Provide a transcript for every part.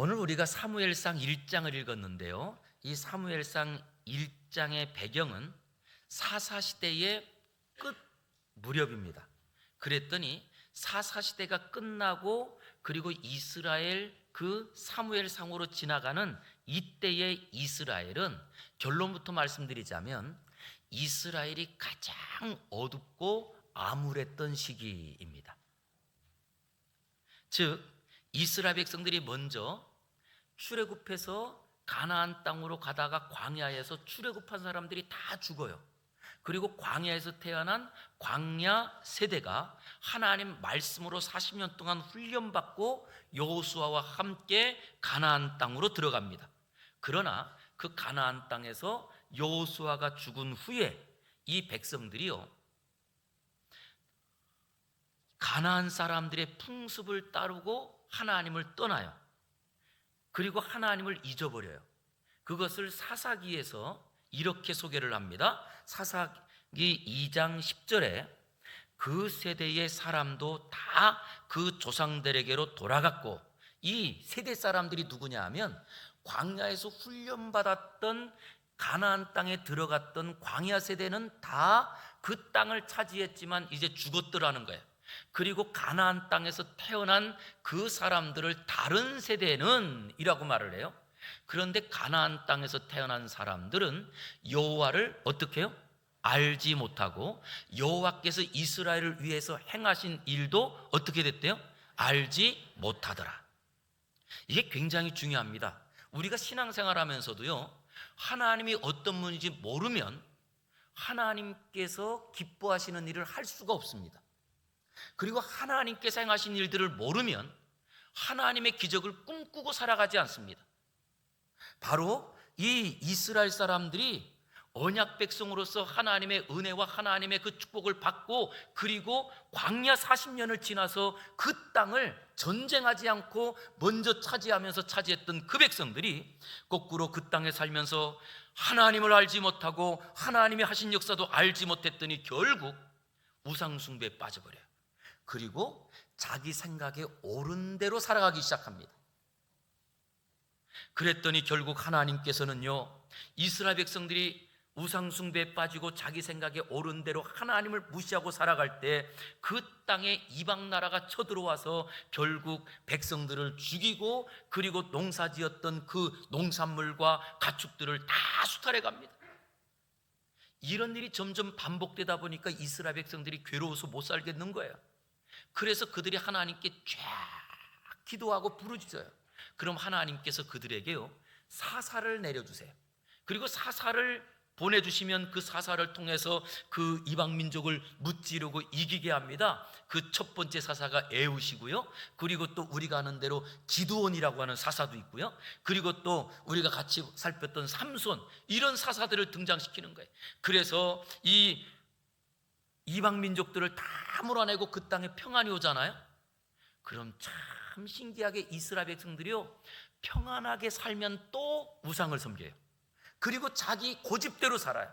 오늘 우리가 사무엘상 1장을 읽었는데요. 이 사무엘상 1장의 배경은 사사시대의 끝 무렵입니다. 그랬더니 사사시대가 끝나고 그리고 이스라엘 그 사무엘상으로 지나가는 이때의 이스라엘은 결론부터 말씀드리자면 이스라엘이 가장 어둡고 암울했던 시기입니다. 즉 이스라엘 백성들이 먼저 출애굽해서 가나안 땅으로 가다가 광야에서 출애굽한 사람들이 다 죽어요. 그리고 광야에서 태어난 광야 세대가 하나님 말씀으로 40년 동안 훈련받고 여호수아와 함께 가나안 땅으로 들어갑니다. 그러나 그 가나안 땅에서 여호수아가 죽은 후에 이 백성들이요, 가나안 사람들의 풍습을 따르고 하나님을 떠나요. 그리고 하나님을 잊어버려요. 그것을 사사기에서 이렇게 소개를 합니다. 사사기 2장 10절에 그 세대의 사람도 다 그 조상들에게로 돌아갔고, 이 세대 사람들이 누구냐 하면 광야에서 훈련받았던 가나안 땅에 들어갔던 광야 세대는 다 그 땅을 차지했지만 이제 죽었더라는 거예요. 그리고 가나안 땅에서 태어난 그 사람들을 다른 세대는 이라고 말을 해요. 그런데 가나안 땅에서 태어난 사람들은 여호와를 어떻게 해요? 알지 못하고 여호와께서 이스라엘을 위해서 행하신 일도 어떻게 됐대요? 알지 못하더라. 이게 굉장히 중요합니다. 우리가 신앙생활하면서도요, 하나님이 어떤 분인지 모르면 하나님께서 기뻐하시는 일을 할 수가 없습니다. 그리고 하나님께서 행하신 일들을 모르면 하나님의 기적을 꿈꾸고 살아가지 않습니다. 바로 이 이스라엘 사람들이 언약 백성으로서 하나님의 은혜와 하나님의 그 축복을 받고 그리고 광야 40년을 지나서 그 땅을 전쟁하지 않고 먼저 차지하면서 차지했던 그 백성들이 거꾸로 그 땅에 살면서 하나님을 알지 못하고 하나님이 하신 역사도 알지 못했더니 결국 우상숭배에 빠져버려요. 그리고 자기 생각에 옳은 대로 살아가기 시작합니다. 그랬더니 결국 하나님께서는요, 이스라엘 백성들이 우상숭배에 빠지고 자기 생각에 옳은 대로 하나님을 무시하고 살아갈 때 그 땅에 이방 나라가 쳐들어와서 결국 백성들을 죽이고 그리고 농사지었던 그 농산물과 가축들을 다 수탈해 갑니다. 이런 일이 점점 반복되다 보니까 이스라엘 백성들이 괴로워서 못 살겠는 거예요. 그래서 그들이 하나님께 쫙 기도하고 부르짖어요. 그럼 하나님께서 그들에게요, 사사를 내려주세요. 그리고 사사를 보내주시면 그 사사를 통해서 그 이방 민족을 무찌르고 이기게 합니다. 그 첫 번째 사사가 에훗이고요, 그리고 또 우리가 아는 대로 기드온이라고 하는 사사도 있고요, 그리고 또 우리가 같이 살폈던 삼손, 이런 사사들을 등장시키는 거예요. 그래서 이 이방 민족들을 다 몰아내고 그 땅에 평안이 오잖아요. 그럼 참 신기하게 이스라엘 백성들이요, 평안하게 살면 또 우상을 섬겨요. 그리고 자기 고집대로 살아요.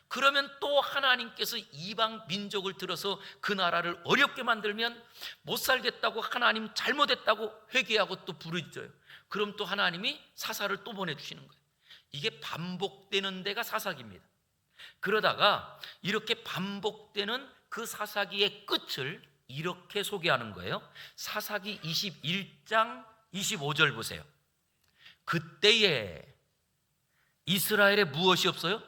그러면 또 하나님께서 이방 민족을 들어서 그 나라를 어렵게 만들면 못 살겠다고 하나님 잘못했다고 회개하고 또 부르짖어요. 그럼 또 하나님이 사사를 또 보내주시는 거예요. 이게 반복되는 데가 사사기입니다. 그러다가 이렇게 반복되는 그 사사기의 끝을 이렇게 소개하는 거예요. 사사기 21장 25절 보세요. 그때에 이스라엘에 무엇이 없어요?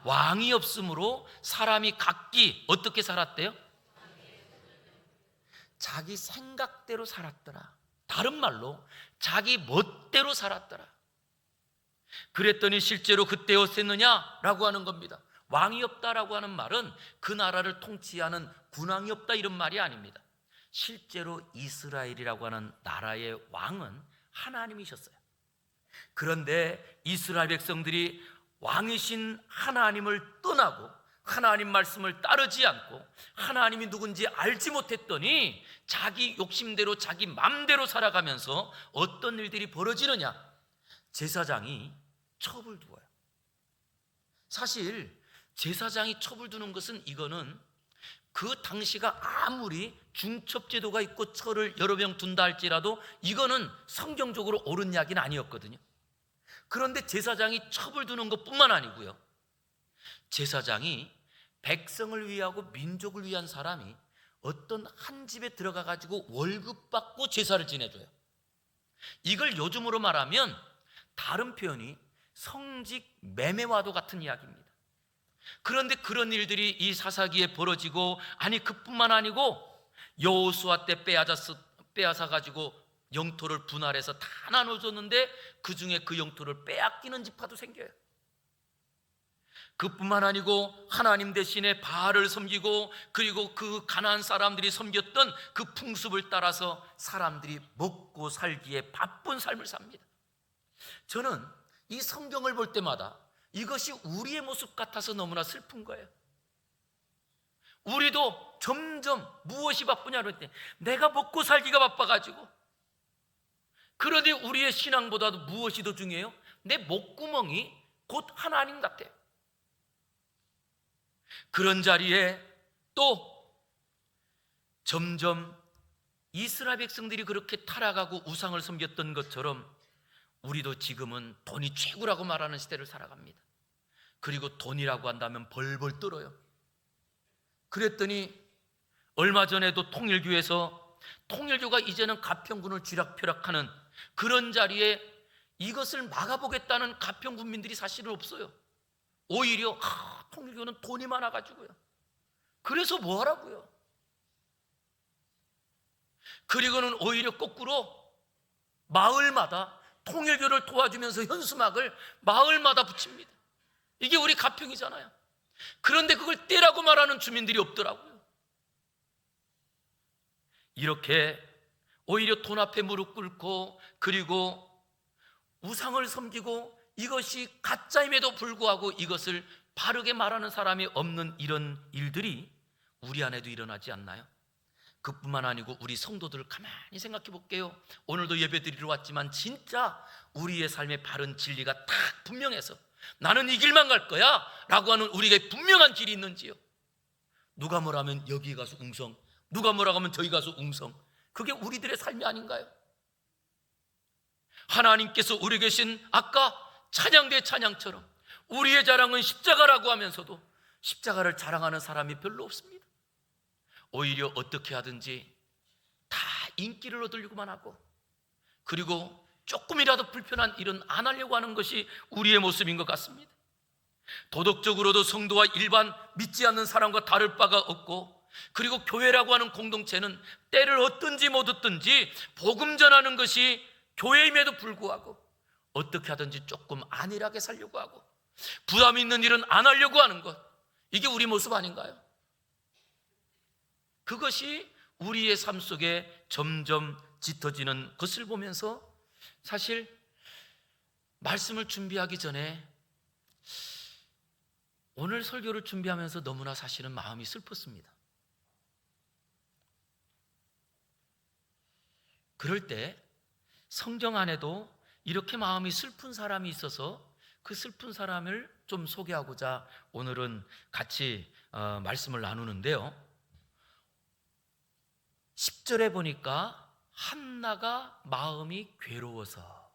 왕이 없으므로 사람이 각기 어떻게 살았대요? 자기 생각대로 살았더라. 다른 말로 자기 멋대로 살았더라. 그랬더니 실제로 그때였었느냐라고 하는 겁니다. 왕이 없다라고 하는 말은 그 나라를 통치하는 군왕이 없다 이런 말이 아닙니다. 실제로 이스라엘이라고 하는 나라의 왕은 하나님이셨어요. 그런데 이스라엘 백성들이 왕이신 하나님을 떠나고 하나님 말씀을 따르지 않고 하나님이 누군지 알지 못했더니 자기 욕심대로 자기 맘대로 살아가면서 어떤 일들이 벌어지느냐? 제사장이 첩을 두어요. 사실 제사장이 첩을 두는 것은 이거는 그 당시가 아무리 중첩제도가 있고 철을 여러 명 둔다 할지라도 이거는 성경적으로 옳은 이야기는 아니었거든요. 그런데 제사장이 첩을 두는 것뿐만 아니고요, 제사장이 백성을 위하고 민족을 위한 사람이 어떤 한 집에 들어가 가지고 월급 받고 제사를 지내줘요. 이걸 요즘으로 말하면 다른 표현이 성직 매매와도 같은 이야기입니다. 그런데 그런 일들이 이 사사기에 벌어지고, 아니 그뿐만 아니고 여호수아 때 빼앗아 가지고 영토를 분할해서 다 나눠줬는데 그 중에 그 영토를 빼앗기는 지파도 생겨요. 그뿐만 아니고 하나님 대신에 바알을 섬기고, 그리고 그 가나안 사람들이 섬겼던 그 풍습을 따라서 사람들이 먹고 살기에 바쁜 삶을 삽니다. 저는 이 성경을 볼 때마다 이것이 우리의 모습 같아서 너무나 슬픈 거예요. 우리도 점점 무엇이 바쁘냐 그럴 때 내가 먹고 살기가 바빠가지고, 그러니 우리의 신앙보다도 무엇이 더 중요해요? 내 목구멍이 곧 하나님 같아요. 그런 자리에 또 점점 이스라엘 백성들이 그렇게 타락하고 우상을 섬겼던 것처럼 우리도 지금은 돈이 최고라고 말하는 시대를 살아갑니다. 그리고 돈이라고 한다면 벌벌 떨어요. 그랬더니 얼마 전에도 통일교가 이제는 가평군을 쥐락펴락하는 그런 자리에 이것을 막아보겠다는 가평군민들이 사실은 없어요. 오히려 통일교는 돈이 많아가지고요. 그래서 뭐 하라고요? 그리고는 오히려 거꾸로 마을마다 통일교를 도와주면서 현수막을 마을마다 붙입니다. 이게 우리 가평이잖아요. 그런데 그걸 떼라고 말하는 주민들이 없더라고요. 이렇게 오히려 돈 앞에 무릎 꿇고, 그리고 우상을 섬기고, 이것이 가짜임에도 불구하고 이것을 바르게 말하는 사람이 없는 이런 일들이 우리 안에도 일어나지 않나요? 그뿐만 아니고 우리 성도들을 가만히 생각해 볼게요. 오늘도 예배 드리러 왔지만 진짜 우리의 삶의 바른 진리가 딱 분명해서 나는 이 길만 갈 거야 라고 하는 우리에게 분명한 길이 있는지요? 누가 뭐라면 여기 가서 웅성, 누가 뭐라고 하면 저기 가서 웅성, 그게 우리들의 삶이 아닌가요? 하나님께서 우리 계신 아까 찬양대 찬양처럼 우리의 자랑은 십자가라고 하면서도 십자가를 자랑하는 사람이 별로 없습니다. 오히려 어떻게 하든지 다 인기를 얻으려고만 하고, 그리고 조금이라도 불편한 일은 안 하려고 하는 것이 우리의 모습인 것 같습니다. 도덕적으로도 성도와 일반 믿지 않는 사람과 다를 바가 없고, 그리고 교회라고 하는 공동체는 때를 얻든지 못 얻든지 복음 전하는 것이 교회임에도 불구하고 어떻게 하든지 조금 안일하게 살려고 하고 부담 있는 일은 안 하려고 하는 것, 이게 우리 모습 아닌가요? 그것이 우리의 삶 속에 점점 짙어지는 것을 보면서 사실 말씀을 준비하기 전에 오늘 설교를 준비하면서 너무나 사실은 마음이 슬펐습니다. 그럴 때 성경 안에도 이렇게 마음이 슬픈 사람이 있어서 그 슬픈 사람을 좀 소개하고자 오늘은 같이 말씀을 나누는데요, 10절에 보니까 한나가 마음이 괴로워서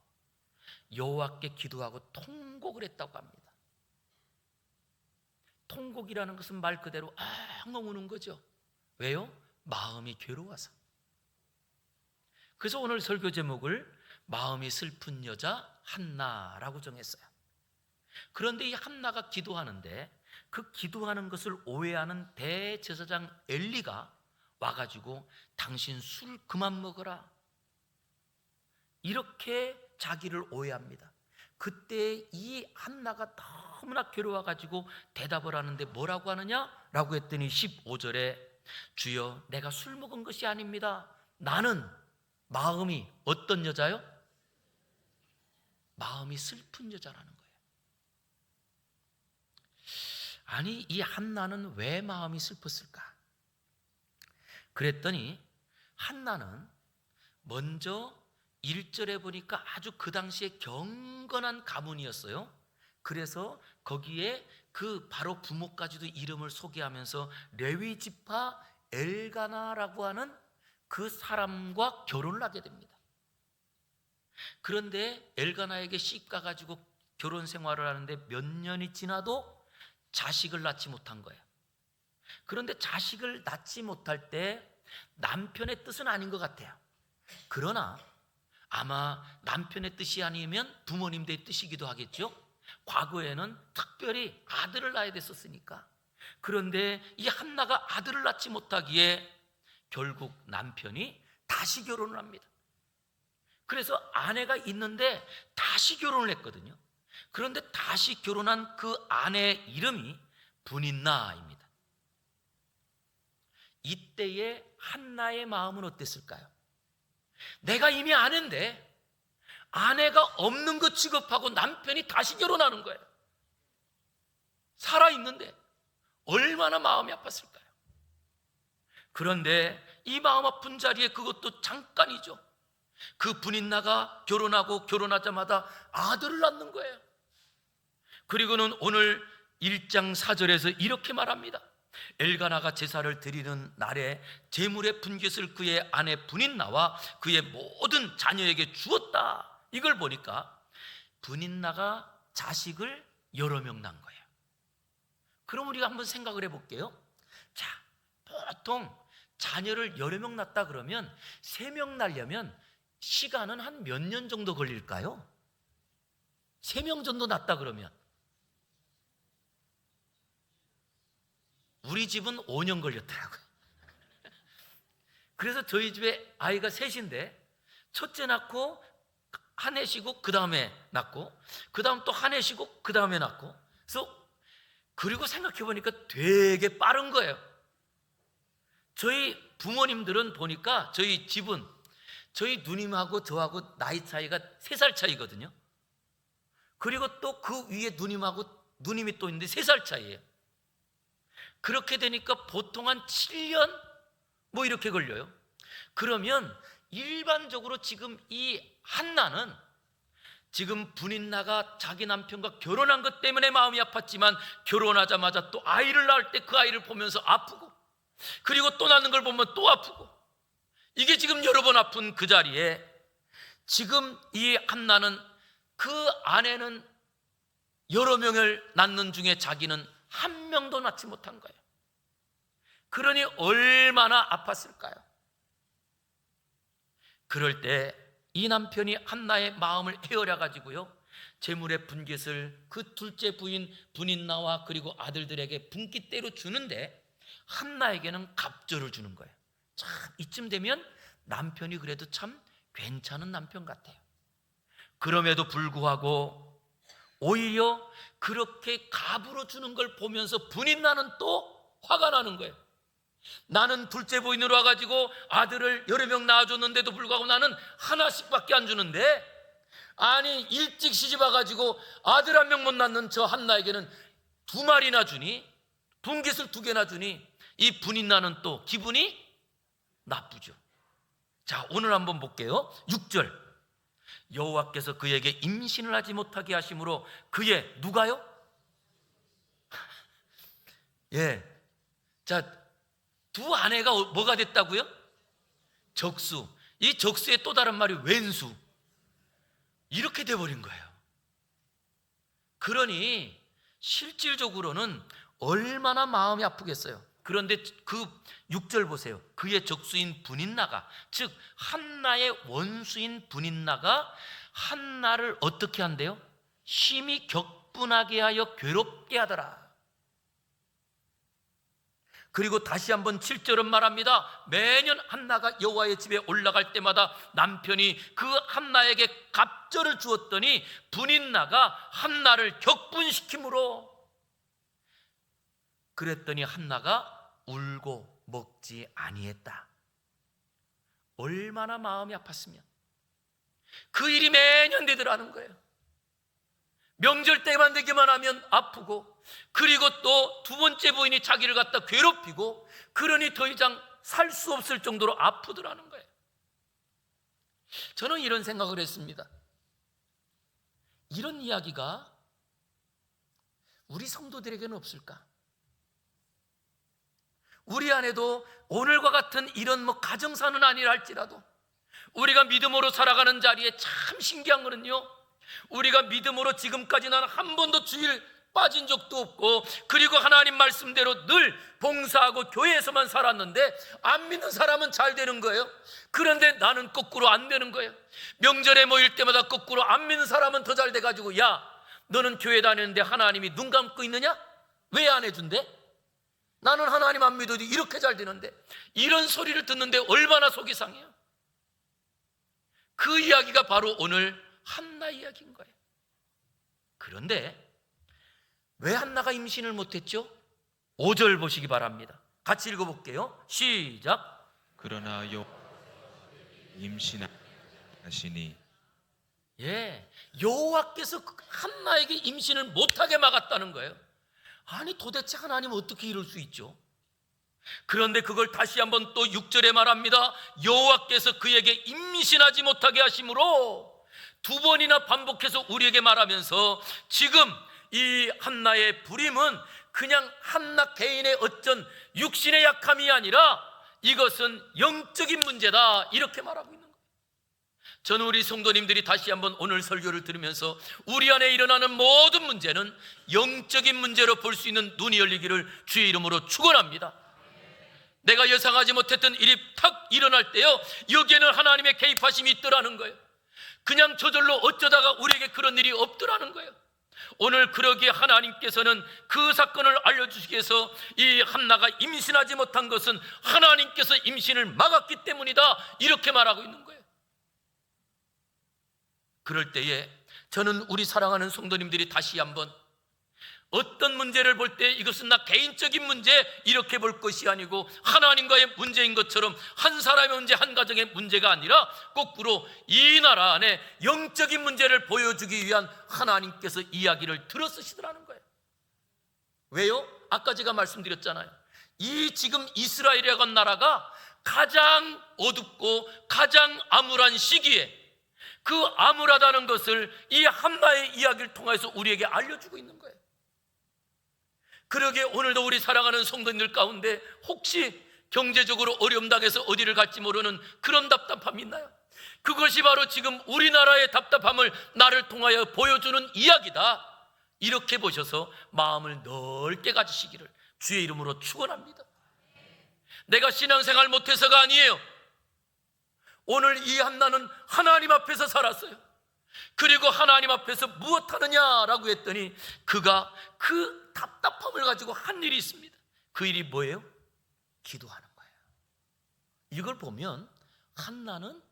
여호와께 기도하고 통곡을 했다고 합니다. 통곡이라는 것은 말 그대로 엉엉 우는 거죠. 왜요? 마음이 괴로워서. 그래서 오늘 설교 제목을 마음이 슬픈 여자 한나라고 정했어요. 그런데 이 한나가 기도하는데 그 기도하는 것을 오해하는 대제사장 엘리가 와가지고 당신 술 그만 먹어라, 이렇게 자기를 오해합니다. 그때 이 한나가 너무나 괴로워가지고 대답을 하는데 뭐라고 하느냐라고 했더니 15절에 주여 내가 술 먹은 것이 아닙니다. 나는 마음이 어떤 여자요? 마음이 슬픈 여자라는 거예요. 아니 이 한나는 왜 마음이 슬펐을까? 그랬더니 한나는 먼저 1절에 보니까 아주 그 당시에 경건한 가문이었어요. 그래서 거기에 그 바로 부모까지도 이름을 소개하면서 레위 지파 엘가나라고 하는 그 사람과 결혼을 하게 됩니다. 그런데 엘가나에게 시집가 가지고 결혼 생활을 하는데 몇 년이 지나도 자식을 낳지 못한 거예요. 그런데 자식을 낳지 못할 때 남편의 뜻은 아닌 것 같아요. 그러나 아마 남편의 뜻이 아니면 부모님들의 뜻이기도 하겠죠. 과거에는 특별히 아들을 낳아야 됐었으니까. 그런데 이 한나가 아들을 낳지 못하기에 결국 남편이 다시 결혼을 합니다. 그래서 아내가 있는데 다시 결혼을 했거든요. 그런데 다시 결혼한 그 아내의 이름이 분인나입니다. 이때의 한나의 마음은 어땠을까요? 내가 이미 아내인데 아내가 없는 것 취급하고 남편이 다시 결혼하는 거예요. 살아있는데 얼마나 마음이 아팠을까요? 그런데 이 마음 아픈 자리에 그것도 잠깐이죠. 그 분인나가 결혼하고 결혼하자마자 아들을 낳는 거예요. 그리고는 오늘 1장 4절에서 이렇게 말합니다. 엘가나가 제사를 드리는 날에 제물의 분깃을 그의 아내 분인나와 그의 모든 자녀에게 주었다. 이걸 보니까 분인나가 자식을 여러 명 낳은 거예요. 그럼 우리가 한번 생각을 해볼게요. 자, 보통 자녀를 여러 명 낳았다 그러면 3명 낳으려면 시간은 한 몇 년 정도 걸릴까요? 3명 정도 낳았다 그러면 우리 집은 5년 걸렸더라고요. 그래서 저희 집에 아이가 셋인데 첫째 낳고 한 해 쉬고 그 다음에 낳고 그 다음 또 한 해 쉬고 그 다음에 낳고 그리고 생각해 보니까 되게 빠른 거예요. 저희 부모님들은 보니까 저희 집은 저희 누님하고 저하고 나이 차이가 3살 차이거든요. 그리고 또 그 위에 누님이 또 있는데 3살 차이예요. 그렇게 되니까 보통 한 7년 뭐 이렇게 걸려요. 그러면 일반적으로 지금 이 한나는 지금 분인나가 자기 남편과 결혼한 것 때문에 마음이 아팠지만 결혼하자마자 또 아이를 낳을 때 그 아이를 보면서 아프고 그리고 또 낳는 걸 보면 또 아프고 이게 지금 여러 번 아픈 그 자리에 지금 이 한나는 그 아내는 여러 명을 낳는 중에 자기는 한 명도 낳지 못한 거예요. 그러니 얼마나 아팠을까요? 그럴 때 이 남편이 한나의 마음을 헤아려 가지고요 제물의 분깃을 그 둘째 부인 분인나와 그리고 아들들에게 분깃대로 주는데 한나에게는 갑절을 주는 거예요. 참 이쯤 되면 남편이 그래도 참 괜찮은 남편 같아요. 그럼에도 불구하고 오히려 그렇게 갑으로 주는 걸 보면서 분인나는 또 화가 나는 거예요. 나는 둘째 부인으로 와가지고 아들을 여러 명 낳아줬는데도 불구하고 나는 하나씩밖에 안 주는데 아니 일찍 시집 와가지고 아들 한 명 못 낳는 저 한나에게는 2마리나 주니 분깃을 2개나 주니 이 분인나는 또 기분이 나쁘죠. 자, 오늘 한번 볼게요. 6절 여호와께서 그에게 임신을 하지 못하게 하심으로 그의 누가요? 자, 2 아내가 뭐가 됐다고요? 적수. 이 적수의 또 다른 말이 왼수. 이렇게 돼버린 거예요. 그러니 실질적으로는 얼마나 마음이 아프겠어요. 그런데 그 6절 보세요. 그의 적수인 분인나가, 즉 한나의 원수인 분인나가 한나를 어떻게 한대요? 심히 격분하게 하여 괴롭게 하더라. 그리고 다시 한번 7절은 말합니다. 매년 한나가 여호와의 집에 올라갈 때마다 남편이 그 한나에게 갑절을 주었더니 분인나가 한나를 격분시키므로 그랬더니 한나가 울고 먹지 아니했다. 얼마나 마음이 아팠으면 그 일이 매년 되더라는 거예요. 명절 때만 되기만 하면 아프고 그리고 또 2번째 부인이 자기를 갖다 괴롭히고 그러니 더 이상 살 수 없을 정도로 아프더라는 거예요. 저는 이런 생각을 했습니다. 이런 이야기가 우리 성도들에게는 없을까? 우리 안에도 오늘과 같은 이런 가정사는 아니라 할지라도 우리가 믿음으로 살아가는 자리에 참 신기한 거는요, 우리가 믿음으로 지금까지 나는 한 번도 주일 빠진 적도 없고, 그리고 하나님 말씀대로 늘 봉사하고 교회에서만 살았는데 안 믿는 사람은 잘 되는 거예요. 그런데 나는 거꾸로 안 되는 거예요. 명절에 모일 때마다 거꾸로 안 믿는 사람은 더 잘 돼가지고, 야, 너는 교회 다니는데 하나님이 눈 감고 있느냐? 왜 안 해준대? 나는 하나님 안 믿어도 이렇게 잘 되는데. 이런 소리를 듣는데 얼마나 속이 상해요. 그 이야기가 바로 오늘 한나 이야기인 거예요. 그런데 왜 한나가 임신을 못했죠? 5절 보시기 바랍니다. 같이 읽어볼게요. 시작. 그러나 임신하시니, 여호와께서 한나에게 임신을 못하게 막았다는 거예요. 아니, 도대체 하나님 어떻게 이럴 수 있죠? 그런데 그걸 다시 한번 또 6절에 말합니다. 여호와께서 그에게 임신하지 못하게 하심으로, 두 번이나 반복해서 우리에게 말하면서 지금 이 한나의 불임은 그냥 한나 개인의 어쩐 육신의 약함이 아니라 이것은 영적인 문제다, 이렇게 말하고 있는 거예요. 저는 우리 성도님들이 다시 한번 오늘 설교를 들으면서 우리 안에 일어나는 모든 문제는 영적인 문제로 볼 수 있는 눈이 열리기를 주의 이름으로 축원합니다. 내가 예상하지 못했던 일이 탁 일어날 때요, 여기에는 하나님의 개입하심이 있더라는 거예요. 그냥 저절로 어쩌다가 우리에게 그런 일이 없더라는 거예요. 오늘 그러기에 하나님께서는 그 사건을 알려주시기 위해서 이 한나가 임신하지 못한 것은 하나님께서 임신을 막았기 때문이다, 이렇게 말하고 있는 거예요. 그럴 때에 저는 우리 사랑하는 성도님들이 다시 한번 어떤 문제를 볼 때 이것은 나 개인적인 문제, 이렇게 볼 것이 아니고 하나님과의 문제인 것처럼 한 사람의 문제, 한 가정의 문제가 아니라 거꾸로 이 나라 안에 영적인 문제를 보여주기 위한 하나님께서 이야기를 들어 쓰시더라는 거예요. 왜요? 아까 제가 말씀드렸잖아요. 이 지금 이스라엘이라고 한 나라가 가장 어둡고 가장 암울한 시기에 그 암울하다는 것을 이 한나의 이야기를 통해서 우리에게 알려주고 있는 거예요. 그러기에 오늘도 우리 사랑하는 성도님들 가운데 혹시 경제적으로 어려움 당해서 어디를 갈지 모르는 그런 답답함이 있나요? 그것이 바로 지금 우리나라의 답답함을 나를 통하여 보여주는 이야기다, 이렇게 보셔서 마음을 넓게 가지시기를 주의 이름으로 축원합니다. 내가 신앙생활 못해서가 아니에요. 오늘 이 한나는 하나님 앞에서 살았어요. 그리고 하나님 앞에서 무엇하느냐라고 했더니 그가 그 답답함을 가지고 한 일이 있습니다. 그 일이 뭐예요? 기도하는 거예요. 이걸 보면 한나는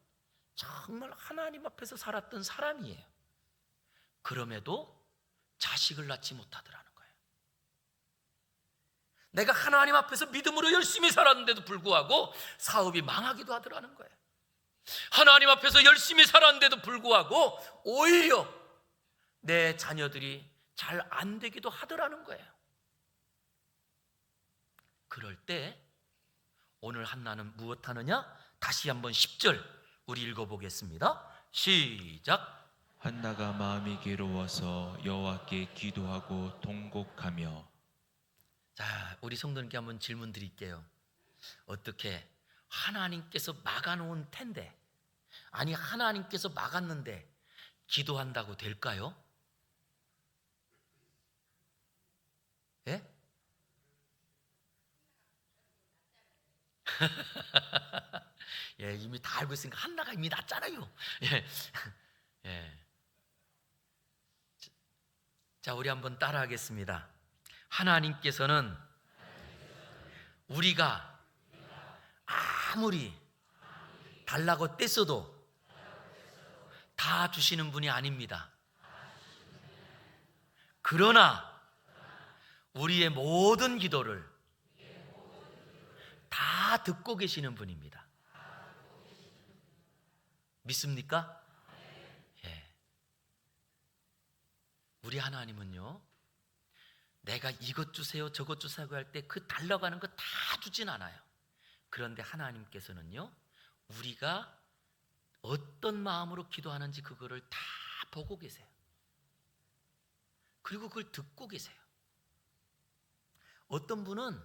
정말 하나님 앞에서 살았던 사람이에요. 그럼에도 자식을 낳지 못하더라는 거예요. 내가 하나님 앞에서 믿음으로 열심히 살았는데도 불구하고 사업이 망하기도 하더라는 거예요. 하나님 앞에서 열심히 살았는데도 불구하고 오히려 내 자녀들이 잘 안 되기도 하더라는 거예요. 그럴 때 오늘 한나는 무엇하느냐? 다시 한번 10절 우리 읽어보겠습니다. 시작. 한나가 마음이 괴로워서 여호와께 기도하고 통곡하며. 자, 우리 성도님께 한번 질문 드릴게요. 어떻게 하나님께서 막아놓은 텐데, 아니 하나님께서 막았는데 기도한다고 될까요? 예? 예, 이미 다 알고 있으니까 한나가 이미 났잖아요. 예. 예. 자, 우리 한번 따라하겠습니다. 하나님께서는 우리가 아무리 달라고 떼써도 다 주시는 분이 아닙니다. 그러나 우리의 모든 기도를 다 듣고 계시는 분입니다. 믿습니까? 예. 우리 하나님은요, 내가 이것 주세요 저것 주세요 할 때 그 달라고 하는 거 다 주진 않아요. 그런데 하나님께서는요, 우리가 어떤 마음으로 기도하는지 그거를 다 보고 계세요. 그리고 그걸 듣고 계세요. 어떤 분은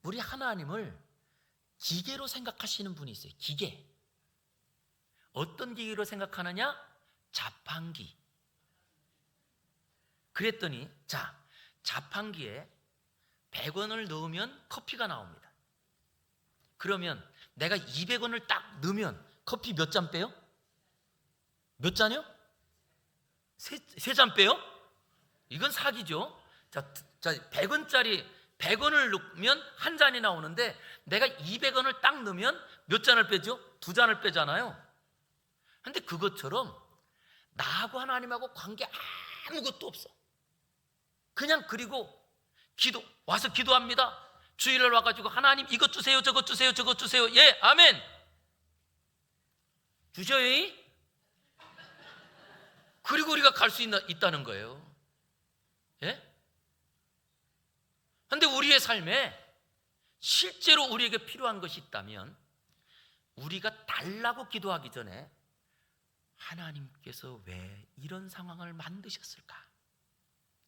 우리 하나님을 기계로 생각하시는 분이 있어요. 기계. 어떤 기계로 생각하느냐? 자판기. 그랬더니 자, 자판기에 100원을 넣으면 커피가 나옵니다. 그러면 내가 200원을 딱 넣으면 커피 몇 잔 빼요? 몇 잔이요? 세 잔 빼요? 이건 사기죠. 자, 100원짜리 100원을 넣으면 한 잔이 나오는데 내가 200원을 딱 넣으면 몇 잔을 빼죠? 두 잔을 빼잖아요. 근데 그것처럼 나하고 하나님하고 관계 아무것도 없어. 그냥 그리고 와서 기도합니다. 주일날 와가지고 하나님 이것 주세요, 저것 주세요, 저것 주세요. 예, 아멘. 주셔요. 그리고 우리가 갈 수 있다는 거예요. 예? 근데 우리의 삶에 실제로 우리에게 필요한 것이 있다면 우리가 달라고 기도하기 전에 하나님께서 왜 이런 상황을 만드셨을까?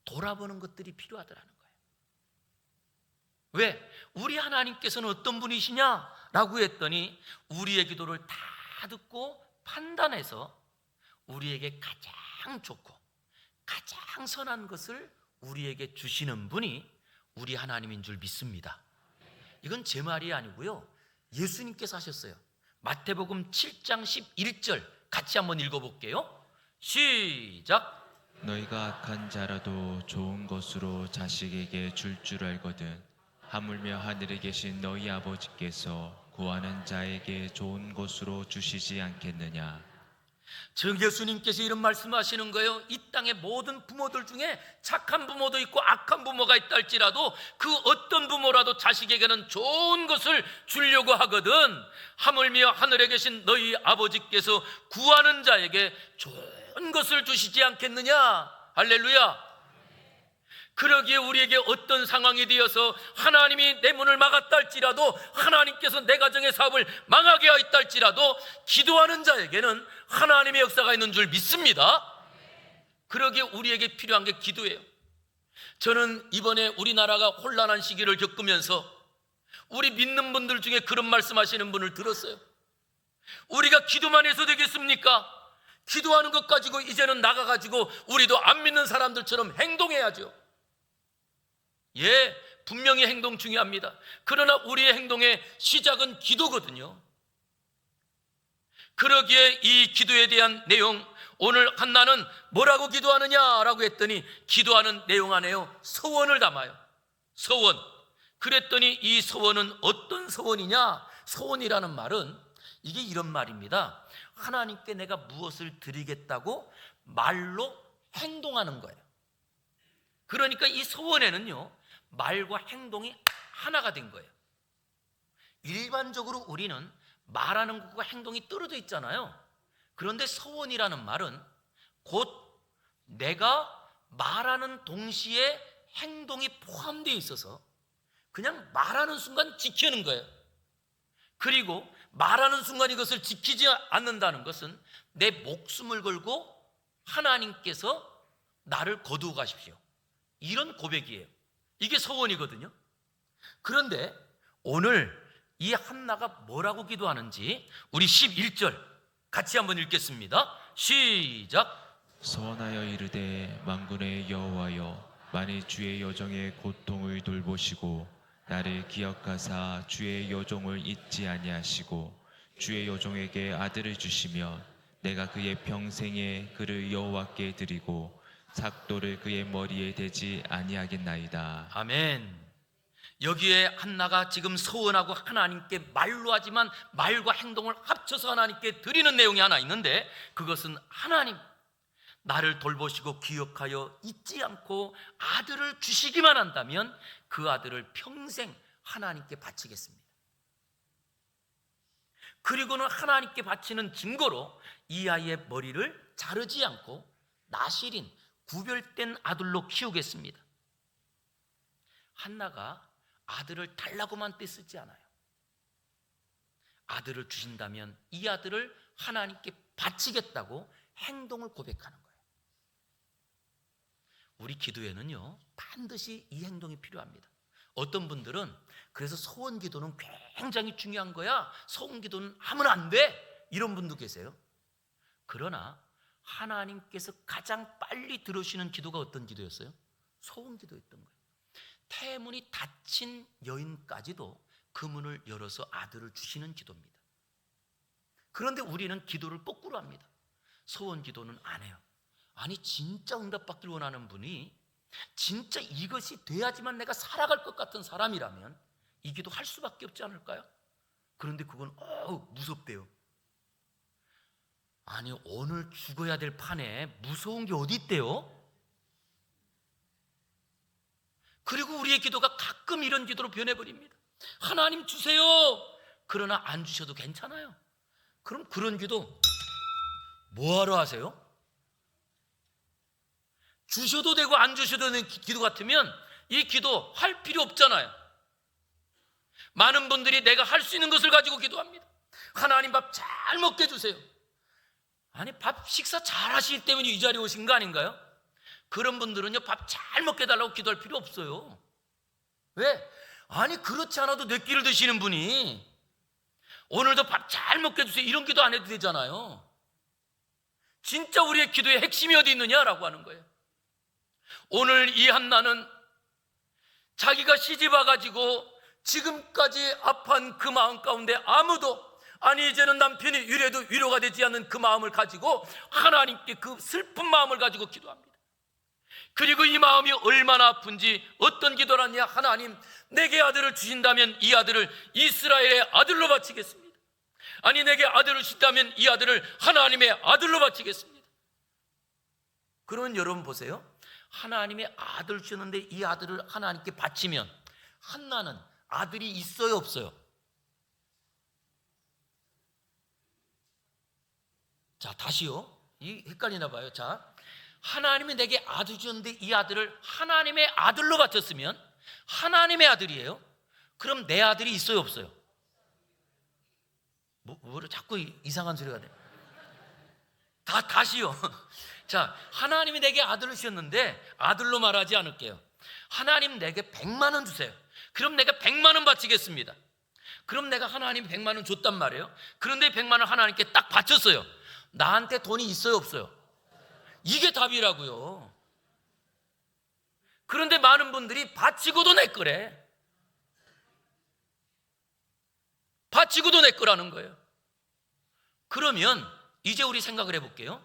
돌아보는 것들이 필요하더라는 거예요. 왜? 우리 하나님께서는 어떤 분이시냐라고 했더니 우리의 기도를 다 듣고 판단해서 우리에게 가장 좋고 가장 선한 것을 우리에게 주시는 분이 우리 하나님인 줄 믿습니다. 이건 제 말이 아니고요, 예수님께서 하셨어요. 마태복음 7장 11절 같이 한번 읽어볼게요. 시작. 너희가 악한 자라도 좋은 것으로 자식에게 줄 알거든 하물며 하늘에 계신 너희 아버지께서 구하는 자에게 좋은 것으로 주시지 않겠느냐. 즉 예수님께서 이런 말씀하시는 거예요. 이 땅의 모든 부모들 중에 착한 부모도 있고 악한 부모가 있다 할지라도 그 어떤 부모라도 자식에게는 좋은 것을 주려고 하거든 하물며 하늘에 계신 너희 아버지께서 구하는 자에게 좋은 것을 주시지 않겠느냐. 할렐루야. 그러기에 우리에게 어떤 상황이 되어서 하나님이 내 문을 막았다 할지라도 하나님께서 내 가정의 사업을 망하게 하였다 할지라도 기도하는 자에게는 하나님의 역사가 있는 줄 믿습니다. 그러기에 우리에게 필요한 게 기도예요. 저는 이번에 우리나라가 혼란한 시기를 겪으면서 우리 믿는 분들 중에 그런 말씀하시는 분을 들었어요. 우리가 기도만 해서 되겠습니까? 기도하는 것 가지고 이제는 나가가지고 우리도 안 믿는 사람들처럼 행동해야죠. 예, 분명히 행동 중요합니다. 그러나 우리의 행동의 시작은 기도거든요. 그러기에 이 기도에 대한 내용, 오늘 한나는 뭐라고 기도하느냐라고 했더니 기도하는 내용 안에요 서원을 담아요. 서원. 그랬더니 이 서원은 어떤 서원이냐? 서원이라는 말은 이게 이런 말입니다. 하나님께 내가 무엇을 드리겠다고 말로 행동하는 거예요. 그러니까 이 서원에는요 말과 행동이 하나가 된 거예요. 일반적으로 우리는 말하는 것과 행동이 떨어져 있잖아요. 그런데 서원이라는 말은 곧 내가 말하는 동시에 행동이 포함되어 있어서 그냥 말하는 순간 지키는 거예요. 그리고 말하는 순간 이것을 지키지 않는다는 것은 내 목숨을 걸고 하나님께서 나를 거두어 가십시오, 이런 고백이에요. 이게 서원이거든요. 그런데 오늘 이 한나가 뭐라고 기도하는지 우리 11절 같이 한번 읽겠습니다. 시작. 서원하여 이르되 만군의 여호와여 만일 주의 여종의 고통을 돌보시고 나를 기억하사 주의 여종을 잊지 아니하시고 주의 여종에게 아들을 주시면 내가 그의 평생에 그를 여호와께 드리고 삭도를 그의 머리에 대지 아니하겠나이다. 아멘. 여기에 한나가 지금 서원하고 하나님께 말로 하지만 말과 행동을 합쳐서 하나님께 드리는 내용이 하나 있는데 그것은 하나님 나를 돌보시고 기억하여 잊지 않고 아들을 주시기만 한다면 그 아들을 평생 하나님께 바치겠습니다. 그리고는 하나님께 바치는 증거로 이 아이의 머리를 자르지 않고 나실인 구별된 아들로 키우겠습니다. 한나가 아들을 달라고만 떼쓰지 않아요. 아들을 주신다면 이 아들을 하나님께 바치겠다고 행동을 고백하는 거예요. 우리 기도에는요 반드시 이 행동이 필요합니다. 어떤 분들은 그래서 소원 기도는 굉장히 중요한 거야, 소원 기도는 하면 안 돼, 이런 분도 계세요. 그러나 하나님께서 가장 빨리 들으시는 기도가 어떤 기도였어요? 소원 기도였던 거예요. 태문이 닫힌 여인까지도 그 문을 열어서 아들을 주시는 기도입니다. 그런데 우리는 기도를 거꾸로 합니다. 소원 기도는 안 해요. 아니, 진짜 응답받길 원하는 분이 진짜 이것이 돼야지만 내가 살아갈 것 같은 사람이라면 이 기도 할 수밖에 없지 않을까요? 그런데 그건 무섭대요. 아니, 오늘 죽어야 될 판에 무서운 게 어디 있대요? 그리고 우리의 기도가 가끔 이런 기도로 변해버립니다. 하나님 주세요. 그러나 안 주셔도 괜찮아요. 그럼 그런 기도 뭐하러 하세요? 주셔도 되고 안 주셔도 되는 기도 같으면 이 기도 할 필요 없잖아요. 많은 분들이 내가 할 수 있는 것을 가지고 기도합니다. 하나님 밥 잘 먹게 해주세요. 아니, 밥 식사 잘 하시기 때문에 이 자리에 오신 거 아닌가요? 그런 분들은요, 밥 잘 먹게 해달라고 기도할 필요 없어요. 왜? 아니, 그렇지 않아도 내 끼를 드시는 분이 오늘도 밥 잘 먹게 해주세요, 이런 기도 안 해도 되잖아요. 진짜 우리의 기도의 핵심이 어디 있느냐라고 하는 거예요. 오늘 이 한나는 자기가 시집 와가지고 지금까지 아파한 그 마음 가운데 아무도, 아니 이제는 남편이 이래도 위로가 되지 않는 그 마음을 가지고 하나님께 그 슬픈 마음을 가지고 기도합니다. 그리고 이 마음이 얼마나 아픈지 어떤 기도를 하냐. 하나님, 내게 아들을 주신다면 이 아들을 이스라엘의 아들로 바치겠습니다. 아니, 내게 아들을 주신다면 이 아들을 하나님의 아들로 바치겠습니다. 그러면 여러분 보세요. 하나님의 아들 주는데 이 아들을 하나님께 바치면 한나는 아들이 있어요, 없어요? 자, 다시요. 이 헷갈리나 봐요. 자, 하나님이 내게 아들 주셨는데 이 아들을 하나님의 아들로 바쳤으면 하나님의 아들이에요. 그럼 내 아들이 있어요, 없어요? 뭐를 자꾸 이상한 소리가 돼. 다시요. 자, 하나님이 내게 아들을 주셨는데 아들로 말하지 않을게요. 하나님 내게 100만 원 주세요. 그럼 내가 100만 원 바치겠습니다. 그럼 내가 하나님 100만 원 줬단 말이에요. 그런데 100만 원 하나님께 딱 바쳤어요. 나한테 돈이 있어요, 없어요? 이게 답이라고요. 그런데 많은 분들이 바치고도 내 거래. 바치고도 내 거라는 거예요. 그러면 이제 우리 생각을 해볼게요.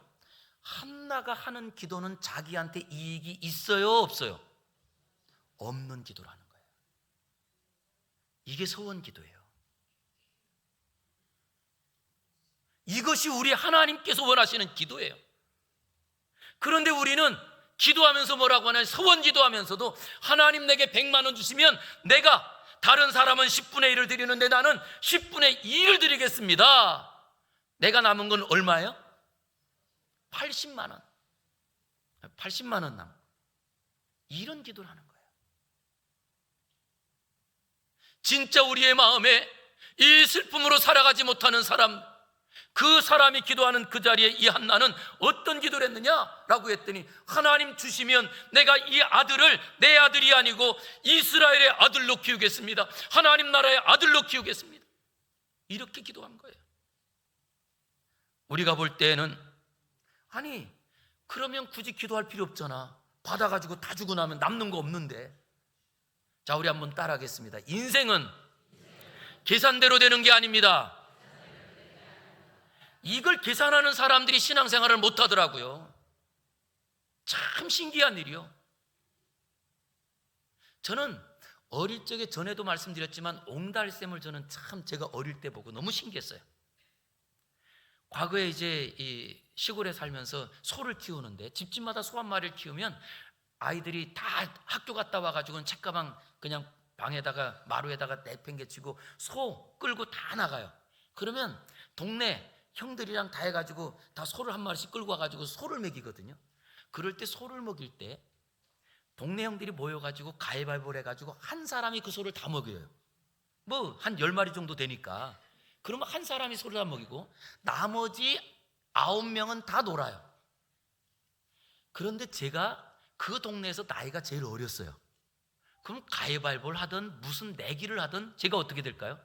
한나가 하는 기도는 자기한테 이익이 있어요, 없어요? 없는 기도라는 거예요. 이게 소원 기도예요. 이것이 우리 하나님께서 원하시는 기도예요. 그런데 우리는 기도하면서 뭐라고 하냐면 소원 기도하면서도 하나님 내게 100만 원 주시면 내가, 다른 사람은 10분의 1을 드리는데 나는 10분의 2를 드리겠습니다. 내가 남은 건 얼마예요? 80만 원. 80만 원 남. 이런 기도를 하는 거예요. 진짜 우리의 마음에 이 슬픔으로 살아가지 못하는 사람, 그 사람이 기도하는 그 자리에 이 한나는 어떤 기도를 했느냐라고 했더니 하나님 주시면 내가 이 아들을 내 아들이 아니고 이스라엘의 아들로 키우겠습니다. 하나님 나라의 아들로 키우겠습니다. 이렇게 기도한 거예요. 우리가 볼 때는 아니, 그러면 굳이 기도할 필요 없잖아. 받아가지고 다 주고 나면 남는 거 없는데. 자, 우리 한번 따라하겠습니다. 인생은 계산대로 되는 게 아닙니다. 이걸 계산하는 사람들이 신앙생활을 못하더라고요. 참 신기한 일이요. 저는 어릴 적에 전에도 말씀드렸지만 옹달샘을 저는 참 제가 어릴 때 보고 너무 신기했어요. 과거에 이제 이 시골에 살면서 소를 키우는데 집집마다 소 한 마리를 키우면 아이들이 다 학교 갔다 와가지고는 책가방 그냥 방에다가 마루에다가 내팽개치고 소 끌고 다 나가요. 그러면 동네 형들이랑 다 해가지고 다 소를 한 마리씩 끌고 와가지고 소를 먹이거든요. 그럴 때 소를 먹일 때 동네 형들이 모여가지고 가위바위보를 해가지고 한 사람이 그 소를 다 먹여요. 뭐 한 10마리 정도 되니까. 그러면 한 사람이 소를 다 먹이고 나머지 9명은 다 놀아요. 그런데 제가 그 동네에서 나이가 제일 어렸어요. 그럼 가위바위보를 하든 무슨 내기를 하든 제가 어떻게 될까요?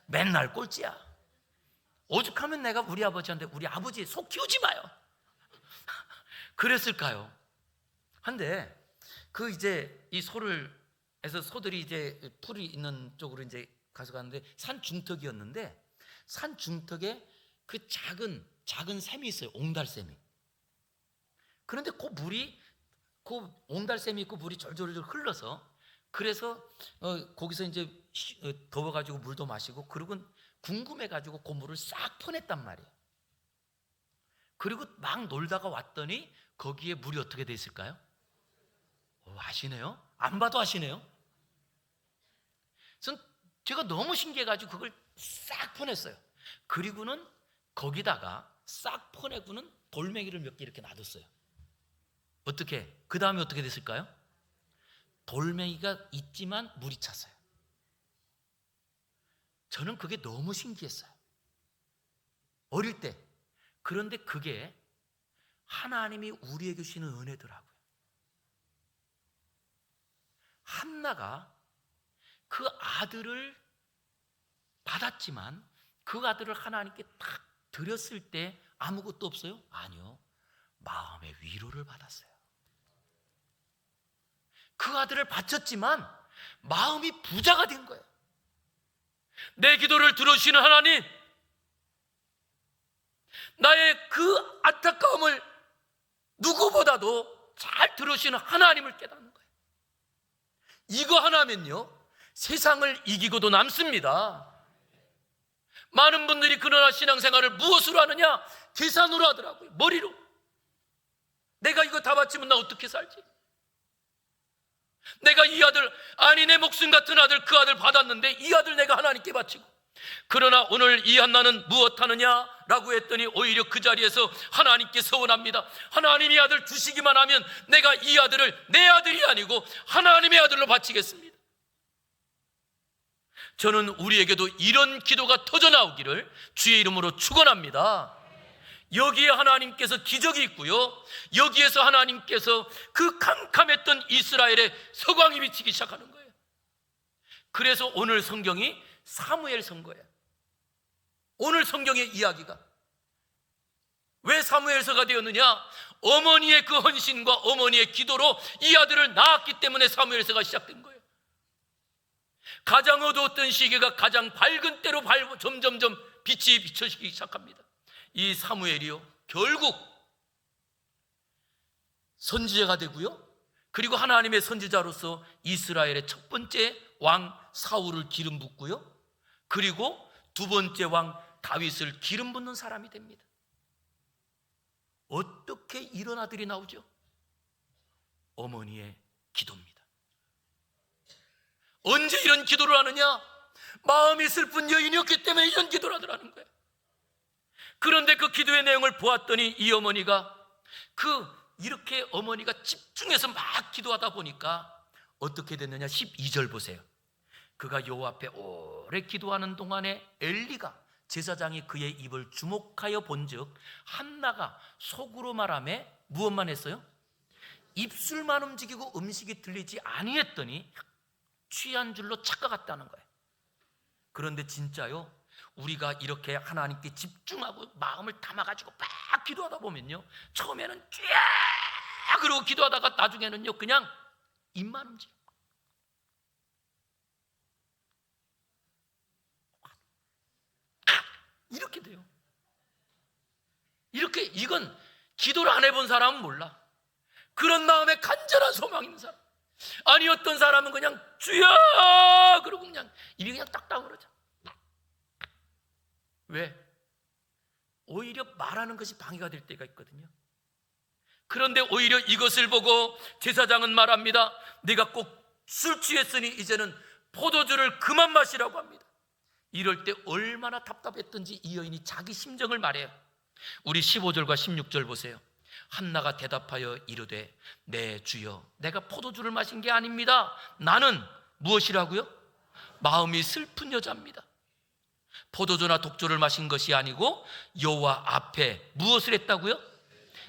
맨날 꼴찌야. 오죽하면 내가 우리 아버지한테 우리 아버지 속 키우지 마요 그랬을까요? 한데 그 이제 이 소를 해서 소들이 이제 풀이 있는 쪽으로 이제 가서 가는데 산 중턱이었는데 산 중턱에 그 작은 샘이 있어요. 옹달샘이. 그런데 그 물이 그 옹달샘이 있고 물이 절절절 흘러서 그래서 거기서 이제 더워가지고 물도 마시고 그리고 궁금해가지고 그 물을 싹 퍼냈단 말이에요. 그리고 막 놀다가 왔더니 거기에 물이 어떻게 돼 있을까요? 아시네요? 안 봐도 아시네요? 제가 너무 신기해가지고 그걸 싹 퍼냈어요. 그리고는 거기다가 싹 퍼내고는 돌멩이를 몇 개 이렇게 놔뒀어요. 어떻게? 그 다음에 어떻게 됐을까요? 돌멩이가 있지만 물이 찼어요. 저는 그게 너무 신기했어요. 어릴 때. 그런데 그게 하나님이 우리에게 주시는 은혜더라고요. 한나가 그 아들을 받았지만 그 아들을 하나님께 딱 드렸을 때 아무것도 없어요? 아니요. 마음의 위로를 받았어요. 그 아들을 바쳤지만 마음이 부자가 된 거예요. 내 기도를 들어주시는 하나님, 나의 그 안타까움을 누구보다도 잘 들으시는 하나님을 깨닫는 거예요. 이거 하나면요 세상을 이기고도 남습니다. 많은 분들이 그러나 신앙생활을 무엇으로 하느냐? 계산으로 하더라고요. 머리로. 내가 이거 다 바치면 나 어떻게 살지? 내가 이 아들, 아니 내 목숨 같은 아들, 그 아들 받았는데 이 아들 내가 하나님께 바치고. 그러나 오늘 이 한나는 무엇 하느냐라고 했더니 오히려 그 자리에서 하나님께 서원합니다. 하나님이 아들 주시기만 하면 내가 이 아들을 내 아들이 아니고 하나님의 아들로 바치겠습니다. 저는 우리에게도 이런 기도가 터져 나오기를 주의 이름으로 축원합니다. 여기에 하나님께서 기적이 있고요, 여기에서 하나님께서 그 캄캄했던 이스라엘에 서광이 비치기 시작하는 거예요. 그래서 오늘 성경이 사무엘 선거예요. 오늘 성경의 이야기가 왜 사무엘서가 되었느냐? 어머니의 그 헌신과 어머니의 기도로 이 아들을 낳았기 때문에 사무엘서가 시작된 거예요. 가장 어두웠던 시기가 가장 밝은 때로 점점점 빛이 비춰지기 시작합니다. 이 사무엘이요 결국 선지자가 되고요, 그리고 하나님의 선지자로서 이스라엘의 첫 번째 왕 사울을 기름 붓고요, 그리고 두 번째 왕 다윗을 기름 붓는 사람이 됩니다. 어떻게 이런 아들이 나오죠? 어머니의 기도입니다. 언제 이런 기도를 하느냐? 마음이 슬픈 여인이었기 때문에 이런 기도를 하더라는 거예요. 그런데 그 기도의 내용을 보았더니 이 어머니가 이렇게 어머니가 집중해서 막 기도하다 보니까 어떻게 됐느냐? 12절 보세요. 그가 여호와 앞에 오래 기도하는 동안에 엘리가 제사장이 그의 입을 주목하여 본즉 한나가 속으로 말하며 무엇만 했어요? 입술만 움직이고 음식이 들리지 아니했더니 취한 줄로 착각했다는 거예요. 그런데 진짜요, 우리가 이렇게 하나님께 집중하고 마음을 담아가지고 막 기도하다 보면요, 처음에는 쫙 그러고 기도하다가 나중에는요 그냥 입만 움직여. 이렇게 돼요. 이렇게, 이건 기도를 안 해본 사람은 몰라. 그런 마음에 간절한 소망이 있는 사람. 아니 어떤 사람은 그냥 주여 그러고 그냥 입이 그냥 딱딱 그러죠. 왜? 오히려 말하는 것이 방해가 될 때가 있거든요. 그런데 오히려 이것을 보고 제사장은 말합니다. 네가 꼭 술 취했으니 이제는 포도주를 그만 마시라고 합니다. 이럴 때 얼마나 답답했던지 이 여인이 자기 심정을 말해요. 우리 15절과 16절 보세요. 한나가 대답하여 이르되 네 주여, 내가 포도주를 마신 게 아닙니다. 나는 무엇이라고요? 마음이 슬픈 여자입니다. 포도주나 독주를 마신 것이 아니고 여호와 앞에 무엇을 했다고요?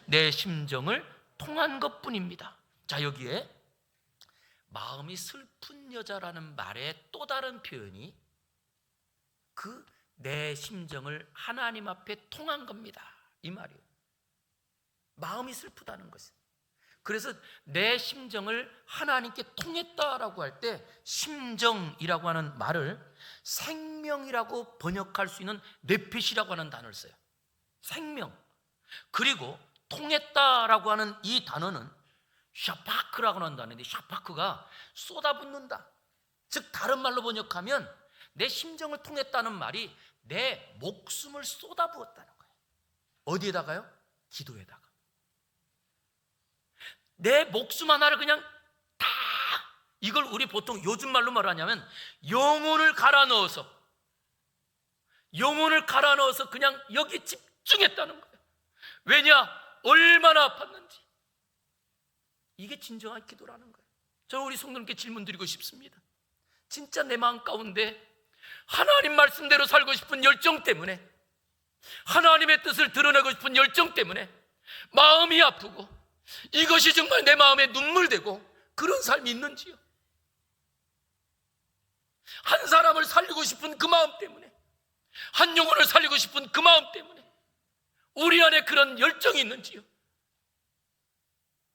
내 심정을 통한 것뿐입니다. 자, 여기에 마음이 슬픈 여자라는 말의 또 다른 표현이 그 내 심정을 하나님 앞에 통한 겁니다, 이 말이에요. 마음이 슬프다는 것은. 그래서 내 심정을 하나님께 통했다라고 할 때 심정이라고 하는 말을 생명이라고 번역할 수 있는 네핏이라고 하는 단어를 써요. 생명. 그리고 통했다라고 하는 이 단어는 샤파크라고 하는 단어인데, 샤파크가 쏟아붓는다. 즉 다른 말로 번역하면 내 심정을 통했다는 말이 내 목숨을 쏟아부었다는 거예요. 어디에다가요? 기도에다가. 내 목숨 하나를 그냥 다, 이걸 우리 보통 요즘 말로 말하냐면 영혼을 갈아 넣어서 그냥 여기 집중했다는 거예요. 왜냐? 얼마나 아팠는지. 이게 진정한 기도라는 거예요. 저는 우리 성도님께 질문 드리고 싶습니다. 진짜 내 마음 가운데 하나님 말씀대로 살고 싶은 열정 때문에, 하나님의 뜻을 드러내고 싶은 열정 때문에 마음이 아프고 이것이 정말 내 마음에 눈물되고 그런 삶이 있는지요? 한 사람을 살리고 싶은 그 마음 때문에, 한 영혼을 살리고 싶은 그 마음 때문에 우리 안에 그런 열정이 있는지요?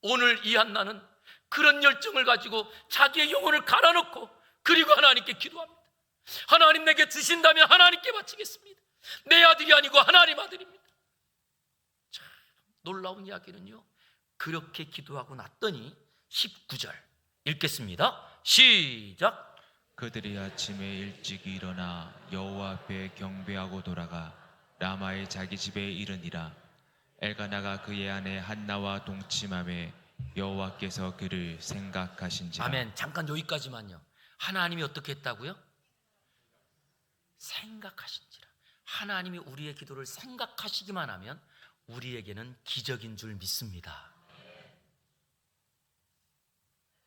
오늘 이 한나는 그런 열정을 가지고 자기의 영혼을 갈아넣고 그리고 하나님께 기도합니다. 하나님 내게 주신다면 하나님께 바치겠습니다. 내 아들이 아니고 하나님 아들입니다. 참 놀라운 이야기는요, 그렇게 기도하고 났더니 19절 읽겠습니다. 시작. 그들이 아침에 일찍 일어나 여호와 앞에 경배하고 돌아가 라마의 자기 집에 이르니라. 엘가나가 그의 아내 한나와 동침함에 여호와께서 그를 생각하신지라. 아멘. 잠깐 여기까지만요. 하나님이 어떻게 했다고요? 생각하신지라. 하나님이 우리의 기도를 생각하시기만 하면 우리에게는 기적인 줄 믿습니다.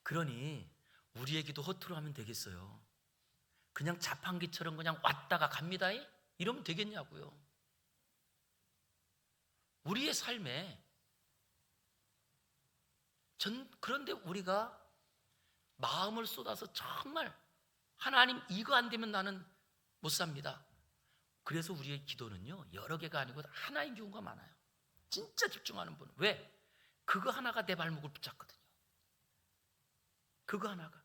그러니 우리의 기도 허투루 하면 되겠어요? 그냥 자판기처럼 그냥 왔다가 갑니다 이러면 되겠냐고요. 우리의 삶에 그런데 우리가 마음을 쏟아서 정말 하나님 이거 안 되면 나는 못 삽니다. 그래서 우리의 기도는요 여러 개가 아니고 하나인 경우가 많아요. 진짜 집중하는 분. 왜? 그거 하나가 내 발목을 붙잡거든요. 그거 하나가.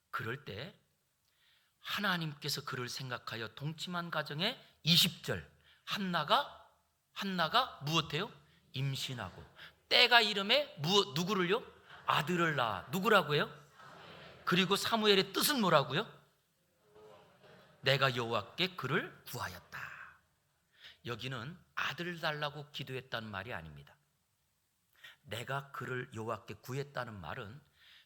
그럴 때 하나님께서 그를 생각하여 동침한 가정에 20절 한나가 무엇해요? 임신하고 때가 이름에 누구를요? 아들을 낳아. 누구라고 해요? 그리고 사무엘의 뜻은 뭐라고요? 내가 여호와께 그를 구하였다. 여기는 아들을 달라고 기도했다는 말이 아닙니다. 내가 그를 여호와께 구했다는 말은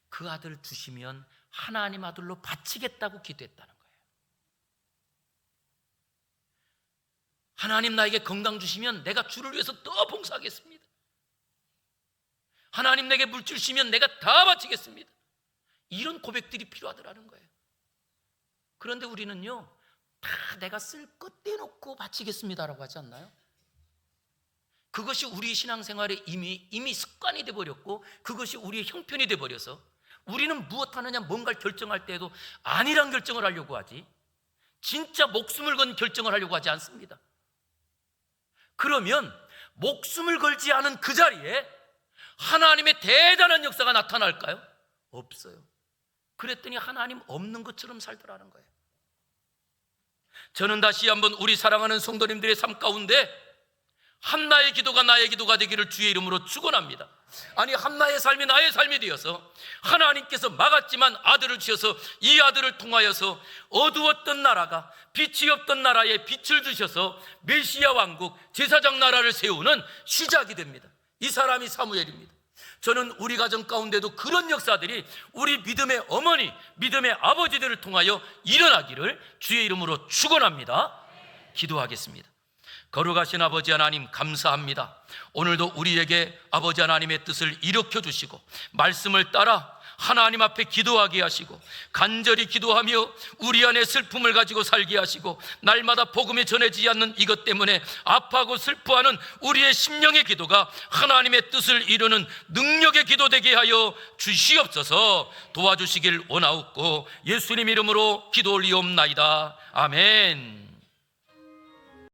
그 아들을 주시면 하나님 아들로 바치겠다고 기도했다는 거예요. 하나님 나에게 건강 주시면 내가 주를 위해서 더 봉사하겠습니다. 하나님 내게 물질 주시면 내가 다 바치겠습니다. 이런 고백들이 필요하더라는 거예요. 그런데 우리는요 다 내가 쓸 것 떼놓고 바치겠습니다라고 하지 않나요? 그것이 우리 신앙생활에 이미 습관이 돼버렸고 그것이 우리의 형편이 돼버려서 우리는 무엇 하느냐 뭔가를 결정할 때에도 아니란 결정을 하려고 하지 진짜 목숨을 건 결정을 하려고 하지 않습니다. 그러면 목숨을 걸지 않은 그 자리에 하나님의 대단한 역사가 나타날까요? 없어요. 그랬더니 하나님 없는 것처럼 살더라는 거예요. 저는 다시 한번 우리 사랑하는 성도님들의 삶 가운데 한나의 기도가 나의 기도가 되기를 주의 이름으로 축원합니다. 아니 한나의 삶이 나의 삶이 되어서 하나님께서 막았지만 아들을 주셔서 이 아들을 통하여서 어두웠던 나라가 빛이 없던 나라에 빛을 주셔서 메시아 왕국 제사장 나라를 세우는 시작이 됩니다. 이 사람이 사무엘입니다. 저는 우리 가정 가운데도 그런 역사들이 우리 믿음의 어머니, 믿음의 아버지들을 통하여 일어나기를 주의 이름으로 축원합니다. 기도하겠습니다. 거룩하신 아버지 하나님 감사합니다. 오늘도 우리에게 아버지 하나님의 뜻을 일으켜 주시고 말씀을 따라 하나님 앞에 기도하게 하시고 간절히 기도하며 우리 안에 슬픔을 가지고 살게 하시고 날마다 복음이 전해지지 않는 이것 때문에 아파하고 슬퍼하는 우리의 심령의 기도가 하나님의 뜻을 이루는 능력의 기도 되게 하여 주시옵소서. 도와주시길 원하옵고 예수님 이름으로 기도 올리옵나이다. 아멘.